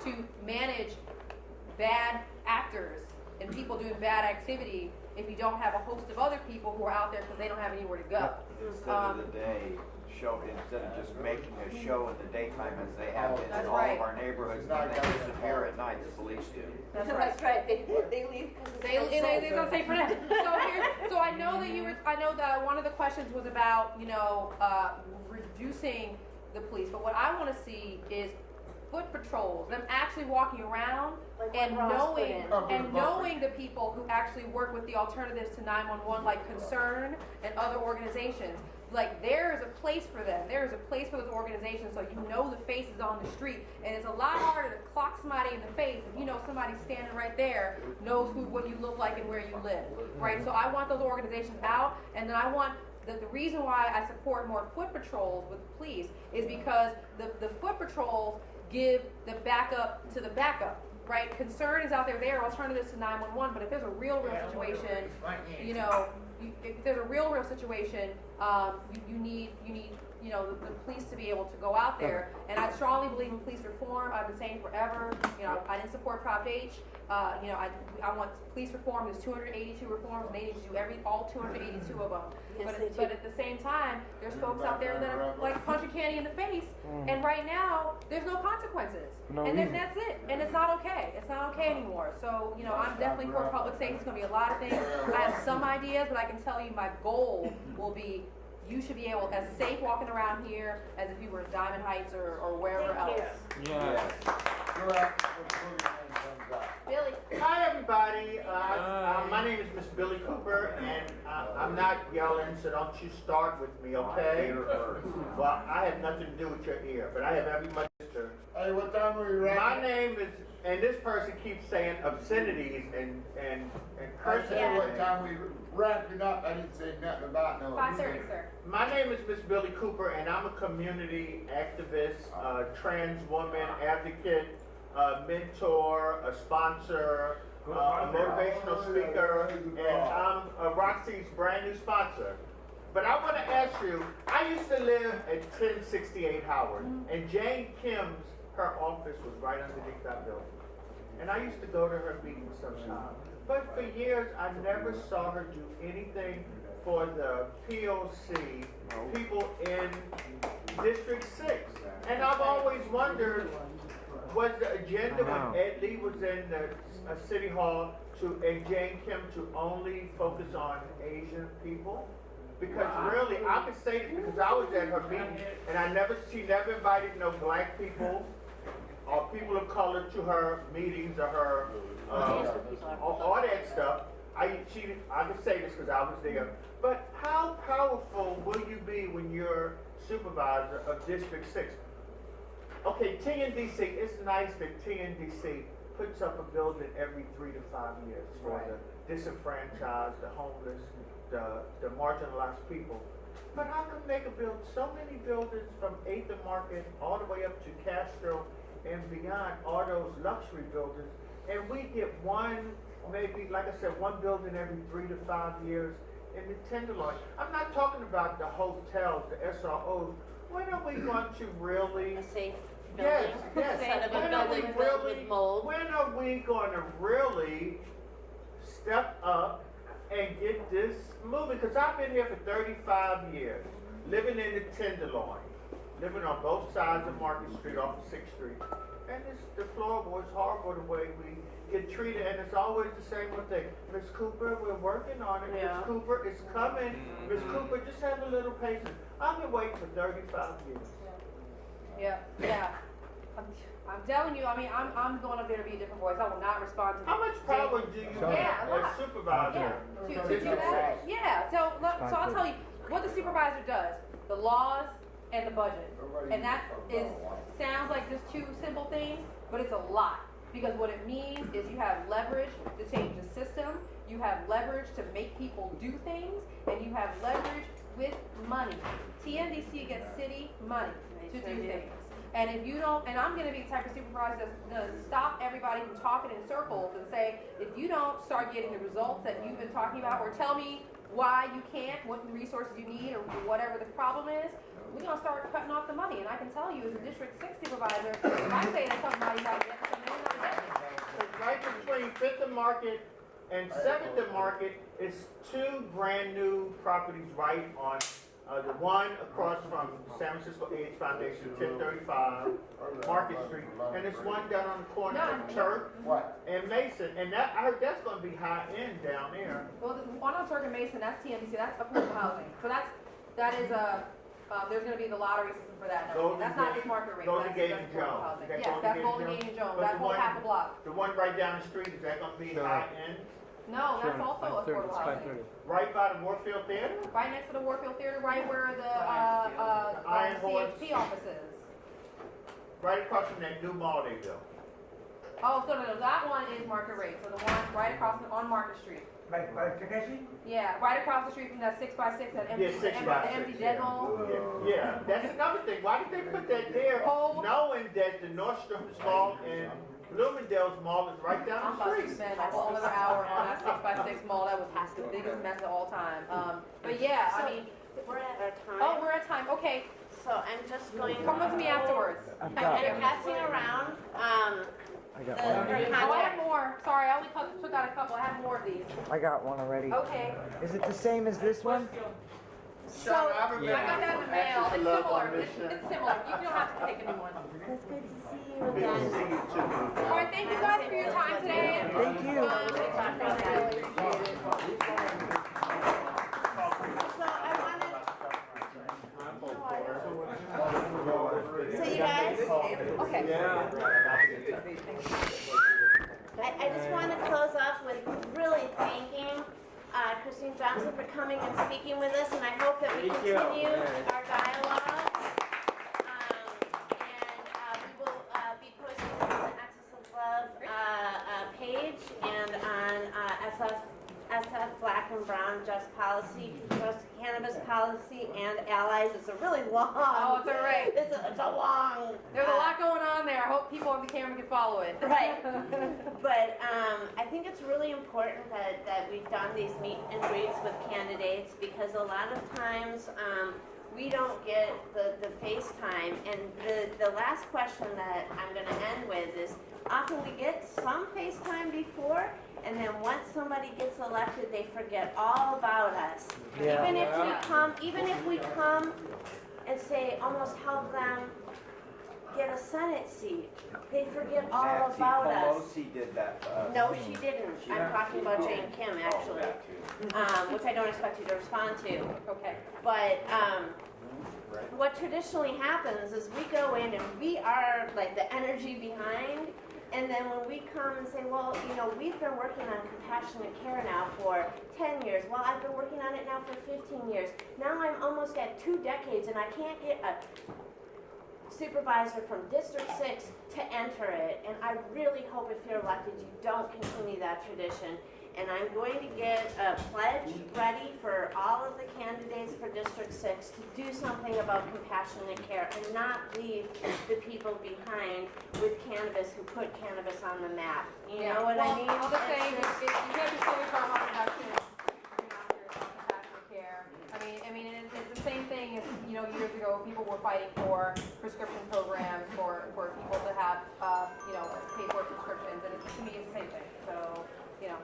to manage bad actors and people doing bad activity if you don't have a host of other people who are out there because they don't have anywhere to go. Instead of the day show, instead of just making a show in the daytime as they have been in all of our neighborhoods, then they disappear at night, the police do. That's right. That's right. They leave because They're gonna say for them. So I know that I know that one of the questions was about, reducing the police, but what I want to see is foot patrols, them actually walking around Like and what Ross put knowing the people who actually work with the alternatives to 911, like Concern and other organizations. Like, there is a place for them. There is a place for those organizations, so you know the faces on the street. And it's a lot harder to clock somebody in the face if you know somebody standing right there knows what you look like and where you live, right? So I want those organizations out, and then I want the reason why I support more foot patrols with the police is because the foot patrols give the backup to the backup, right? Concern is out there. There are alternatives to 911, but if there's a real situation, if there's a real situation, you need the police to be able to go out there. And I strongly believe in police reform. I've been saying forever. I didn't support Prop H. I want police reform. There's 282 reforms, and they need to do all 282 of them. Yes, but at the same time, there's folks out there that are like punching candy in the face, and right now there's no consequences, and then that's it, and it's not okay. It's not okay anymore. So I'm definitely for public safety. It's going to be a lot of things. I have some ideas, but I can tell you my goal will be you should be able as safe walking around here as if you were in Diamond Heights or wherever else. Yes. Billy. Hi, everybody. My name is Miss Billy Cooper, and I'm not yelling, so don't you start with me, okay? Well, I have nothing to do with your ear, but I have every much. Hey, what time are we rapping? My name is, and this person keeps saying obscenities and cursing. I said what time we wrapping up. I didn't say nothing about no. 5:30, sir. My name is Miss Billy Cooper, and I'm a community activist, trans woman advocate, mentor, a sponsor, a motivational speaker, and I'm Roxy's brand new sponsor. But I want to ask you, I used to live at 1068 Howard, and Jane Kim's, her office was right underneath that building. And I used to go to her meetings sometimes. But for years, I never saw her do anything for the POC, people in District 6. And I've always wondered, was the agenda when Ed Lee was in the City Hall and Jane Kim to only focus on Asian people? Because really, I could say this because I was at her meeting and she never invited no black people or people of color to her meetings or her, all that stuff. I could say this because I was there. But how powerful will you be when you're supervisor of District 6? Okay, TNDC, it's nice that TNDC puts up a building every 3 to 5 years for the disenfranchised, the homeless, the marginalized people. But how come they can build so many buildings from 8th and Market all the way up to Castro and beyond, all those luxury buildings, and we get maybe, like I said, one building every 3 to 5 years in the Tenderloin? I'm not talking about the hotels, the SROs. When are we going to really... A safe building? Yes. Instead of a building filled with mold? When are we going to really step up and get this moving? Because I've been here for 35 years, living in the Tenderloin, living on both sides of Market Street off of 6th Street. And the floorboard is horrible the way we get treated, and it's always the same one thing. Miss Cooper, we're working on it. Miss Cooper, it's coming. Miss Cooper, just have a little patience. I've been waiting for 35 years. Yeah. I'm telling you, I'm going up there to be a different voice. I will not respond to How much power do you have as supervisor? To do that? Yeah. So I'll tell you what the supervisor does: the laws and the budget, and that sounds like just two simple things, but it's a lot. Because what it means is you have leverage to change the system, you have leverage to make people do things, and you have leverage with money. TNDC gets city money to do things. And if you don't, and I'm going to be the type of supervisor that's going to stop everybody from talking in circles and say, if you don't start getting the results that you've been talking about, or tell me why you can't, what resources you need, or whatever the problem is, we're going to start cutting off the money. And I can tell you, as a District 6 supervisor, if I say that somebody's out Market and 7th and Market is 2 brand new properties right on the one across from San Francisco AIDS Foundation, 1035 Market Street, and there's one down on the corner of Turk and Mason, and that I heard that's going to be high end down there. Well, the one on Turk and Mason, that's TMBC, that's affordable housing. So that is a, there's gonna be the lottery system for that and everything. That's not just market rate, Golden that's Gate that's and affordable Jones. housing. Is that Yes, that's Golden Gate and Jones, But that the whole one- half a block. The one right down the street, is that going to be high end? No, that's also affordable housing. Right by the Warfield Theater? Right next to the Warfield Theater, right where the, Iron Horse. CHP office is. Right across from that new mall they built. Oh, so no, that one is market rate, so the one right across on Market Street. By Takashi? Yeah, right across the street from that 6x6, that empty, Yeah, 6 by 6, the empty yeah. dead mall. Yeah, that's another thing. Why did they put that there, Oh. knowing that the Nordstrom's Mall and Bloomingdale's Mall is right down I'm the about to street? spend a whole other hour on that 6x6 mall. That was the biggest mess of all time. But yeah, I mean, We're at our time. oh, we're at time. Okay, So I'm just going to. come up to me afterwards. I'm Thank you. passing around, I got the one. Oh, I have contact. more. Sorry, I only took out a couple. I have more of these. I got one already. Okay. Is it the same as this one? So, I got that in the mail. It's similar. It's similar. You don't have to take a new one. It's good to see you Good to again. see you too. All right, thank you guys for your time today. Thank you. So I wanted. So you guys, Okay. I just want to close up with really thanking Christine Johnson for coming and speaking with us, and I hope that we continue our dialogue. And we will be posting this on the Axis of Love page and on SF Black and Brown Just Policy, Just Cannabis Policy, and Allies. It's a really long. Oh, it's all right. It's a long. There's a lot going on there. I hope people on the camera can follow it. Right. But I think it's really important that we've done these meet and greets with candidates, because a lot of times we don't get the FaceTime. And the last question that I'm going to end with is, often we get some FaceTime before, and then once somebody gets elected, they forget all about us. Yeah. Even if we come and say, almost help them get a Senate seat, they forget all Nancy about us. Pelosi did that to us. No, she didn't. I'm talking about Jane Kim, actually, which I don't expect you to respond to. Okay. But what traditionally happens is we go in and we are like the energy behind, and then when we come and say, well, you know, we've been working on compassionate care now for 10 years. Well, I've been working on it now for 15 years. Now I'm almost at 2 decades, and I can't get a supervisor from District 6 to enter it. And I really hope if you're elected, you don't continue that tradition. And I'm going to get a pledge ready for all of the candidates for District 6 to do something about compassionate care and not leave the people behind with cannabis who put cannabis on the map. You know what I mean? I'll just say, It's just- you guys are still talking about reduction in compassionate care. I mean, it's the same thing as, you know, years ago, people were fighting for prescription programs for people to have, you know, pay for prescriptions, and to me, it's the same thing. So, you know,